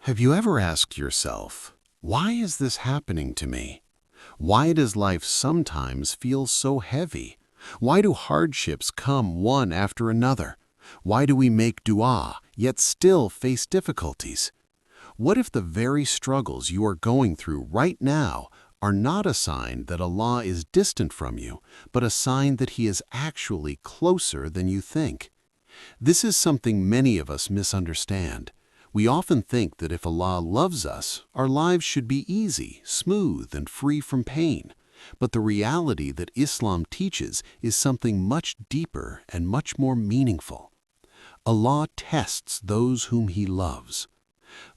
Have you ever asked yourself, why is this happening to me? Why does life sometimes feel so heavy? Why do hardships come one after another? Why do we make dua, yet still face difficulties? What if the very struggles you are going through right now are not a sign that Allah is distant from you, but a sign that He is actually closer than you think? This is something many of us misunderstand. We often think that if Allah loves us, our lives should be easy, smooth, and free from pain. But the reality that Islam teaches is something much deeper and much more meaningful. Allah tests those whom He loves.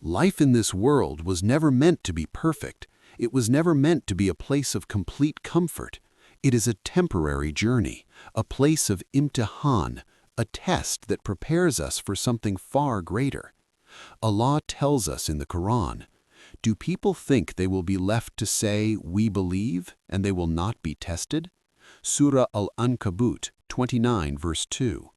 Life in this world was never meant to be perfect. It was never meant to be a place of complete comfort. It is a temporary journey, a place of imtihan, a test that prepares us for something far greater. Allah tells us in the Qur'an, "Do people think they will be left to say, 'We believe,' and they will not be tested?" Surah Al-Ankabut 29 verse 2.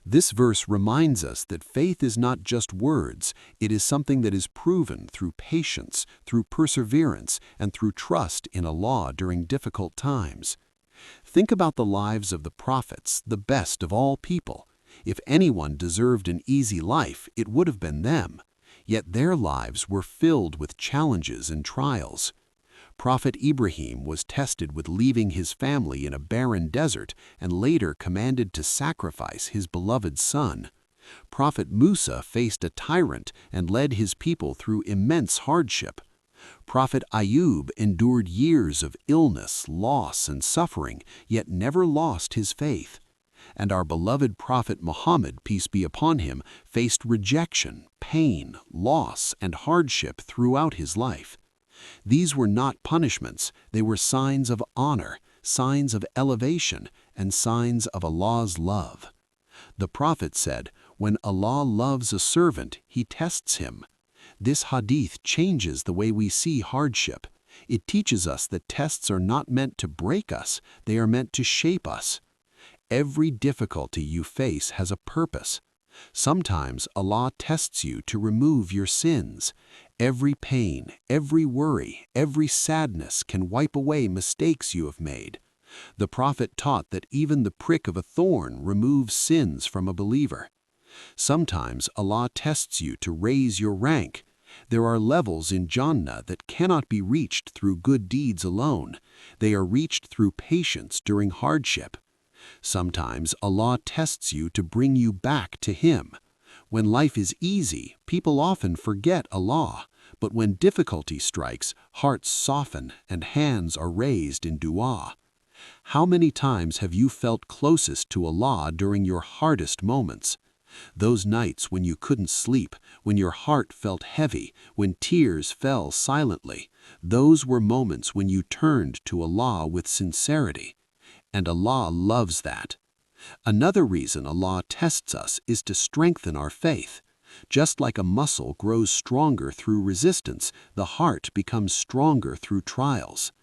This verse reminds us that faith is not just words, it is something that is proven through patience, through perseverance, and through trust in Allah during difficult times. Think about the lives of the prophets, the best of all people. If anyone deserved an easy life, it would have been them. Yet their lives were filled with challenges and trials. Prophet Ibrahim was tested with leaving his family in a barren desert and later commanded to sacrifice his beloved son. Prophet Musa faced a tyrant and led his people through immense hardship. Prophet Ayub endured years of illness, loss, and suffering, yet never lost his faith. And our beloved Prophet Muhammad, peace be upon him, faced rejection, pain, loss, and hardship throughout his life. These were not punishments, they were signs of honor, signs of elevation, and signs of Allah's love. The Prophet said, "When Allah loves a servant, He tests him." This hadith changes the way we see hardship. It teaches us that tests are not meant to break us, they are meant to shape us. Every difficulty you face has a purpose. Sometimes Allah tests you to remove your sins. Every pain, every worry, every sadness can wipe away mistakes you have made. The Prophet taught that even the prick of a thorn removes sins from a believer. Sometimes Allah tests you to raise your rank. There are levels in Jannah that cannot be reached through good deeds alone. They are reached through patience during hardship. Sometimes Allah tests you to bring you back to Him. When life is easy, people often forget Allah, but when difficulty strikes, hearts soften and hands are raised in dua. How many times have you felt closest to Allah during your hardest moments? Those nights when you couldn't sleep, when your heart felt heavy, when tears fell silently, those were moments when you turned to Allah with sincerity. And Allah loves that. Another reason Allah tests us is to strengthen our faith. Just like a muscle grows stronger through resistance, the heart becomes stronger through trials.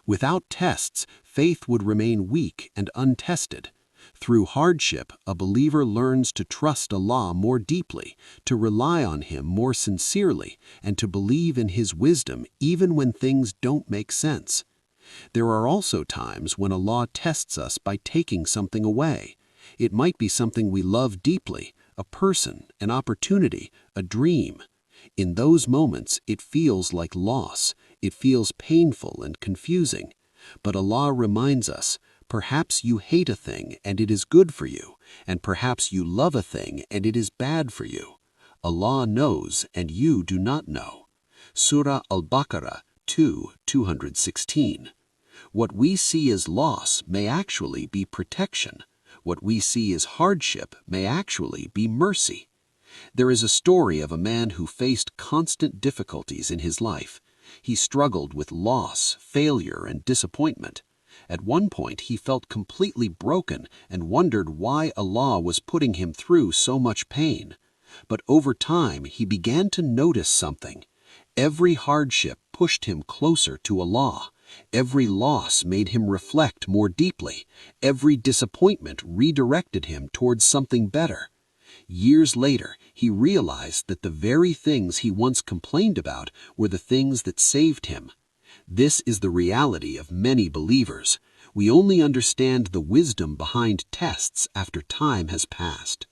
Without tests, faith would remain weak and untested. Through hardship, a believer learns to trust Allah more deeply, to rely on Him more sincerely, and to believe in His wisdom even when things don't make sense. There are also times when Allah tests us by taking something away. It might be something we love deeply, a person, an opportunity, a dream. In those moments, it feels like loss. It feels painful and confusing. But Allah reminds us, perhaps you hate a thing and it is good for you, and perhaps you love a thing and it is bad for you. Allah knows and you do not know. Surah Al-Baqarah 2:216. What we see as loss may actually be protection. What we see as hardship may actually be mercy. There is a story of a man who faced constant difficulties in his life. He struggled with loss, failure, and disappointment. At one point, he felt completely broken and wondered why Allah was putting him through so much pain. But over time, he began to notice something. Every hardship pushed him closer to Allah. Every loss made him reflect more deeply. Every disappointment redirected him towards something better. Years later, he realized that the very things he once complained about were the things that saved him. This is the reality of many believers. We only understand the wisdom behind tests after time has passed.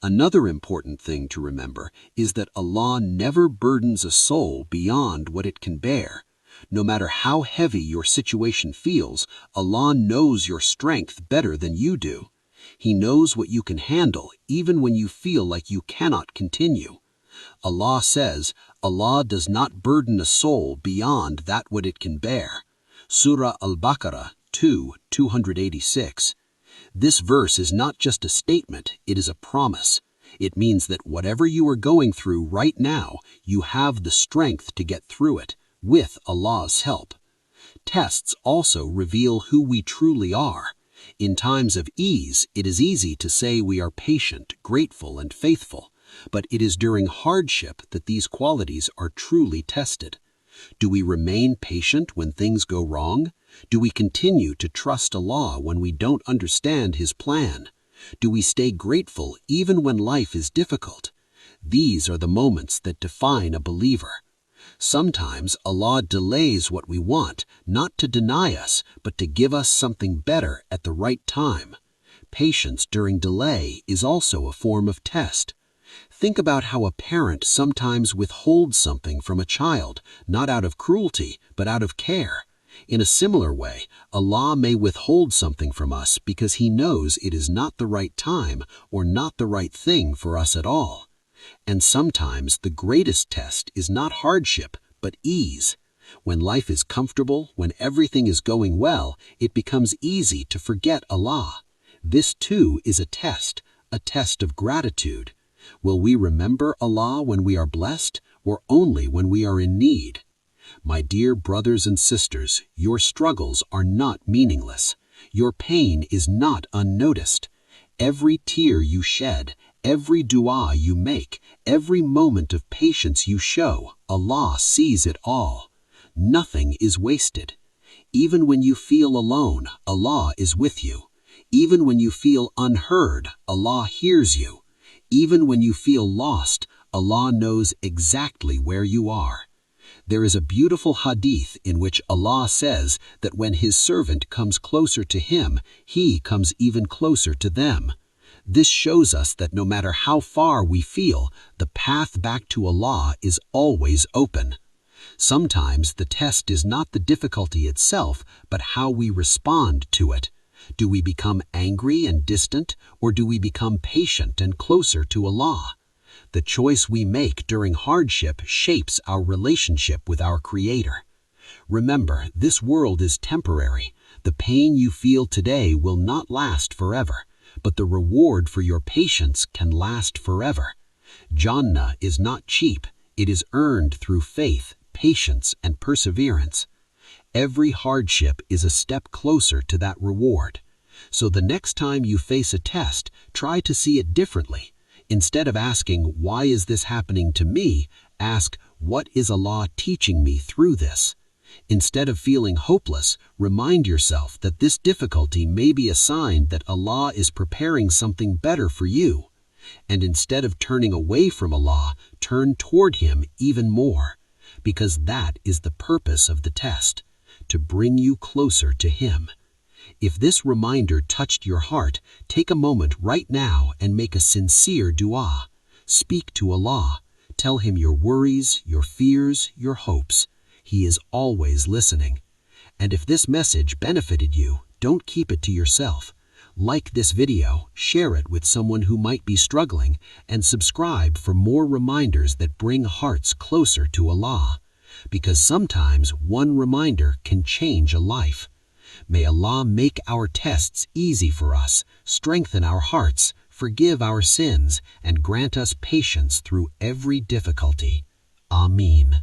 Another important thing to remember is that Allah never burdens a soul beyond what it can bear. No matter how heavy your situation feels, Allah knows your strength better than you do. He knows what you can handle even when you feel like you cannot continue. Allah says, Allah does not burden a soul beyond that what it can bear. Surah Al-Baqarah 2:286. This verse is not just a statement, it is a promise. It means that whatever you are going through right now, you have the strength to get through it, with Allah's help. Tests also reveal who we truly are. In times of ease, it is easy to say we are patient, grateful, and faithful, but it is during hardship that these qualities are truly tested. Do we remain patient when things go wrong? Do we continue to trust Allah when we don't understand His plan? Do we stay grateful even when life is difficult? These are the moments that define a believer. Sometimes Allah delays what we want, not to deny us, but to give us something better at the right time. Patience during delay is also a form of test. Think about how a parent sometimes withholds something from a child, not out of cruelty, but out of care. In a similar way, Allah may withhold something from us because He knows it is not the right time or not the right thing for us at all. And sometimes the greatest test is not hardship, but ease. When life is comfortable, when everything is going well, it becomes easy to forget Allah. This too is a test of gratitude. Will we remember Allah when we are blessed, or only when we are in need? My dear brothers and sisters, your struggles are not meaningless. Your pain is not unnoticed. Every tear you shed, every dua you make, every moment of patience you show, Allah sees it all. Nothing is wasted. Even when you feel alone, Allah is with you. Even when you feel unheard, Allah hears you. Even when you feel lost, Allah knows exactly where you are. There is a beautiful hadith in which Allah says that when His servant comes closer to Him, He comes even closer to them. This shows us that no matter how far we feel, the path back to Allah is always open. Sometimes the test is not the difficulty itself, but how we respond to it. Do we become angry and distant, or do we become patient and closer to Allah? The choice we make during hardship shapes our relationship with our Creator. Remember, this world is temporary. The pain you feel today will not last forever, but the reward for your patience can last forever. Jannah is not cheap. It is earned through faith, patience, and perseverance. Every hardship is a step closer to that reward. So the next time you face a test, try to see it differently. Instead of asking, "Why is this happening to me?" ask, "What is Allah teaching me through this?" Instead of feeling hopeless, remind yourself that this difficulty may be a sign that Allah is preparing something better for you. And instead of turning away from Allah, turn toward Him even more, because that is the purpose of the test, to bring you closer to Him. If this reminder touched your heart, take a moment right now and make a sincere dua. Speak to Allah. Tell Him your worries, your fears, your hopes. He is always listening. And if this message benefited you, don't keep it to yourself. Like this video, share it with someone who might be struggling, and subscribe for more reminders that bring hearts closer to Allah. Because sometimes one reminder can change a life. May Allah make our tests easy for us, strengthen our hearts, forgive our sins, and grant us patience through every difficulty. Ameen.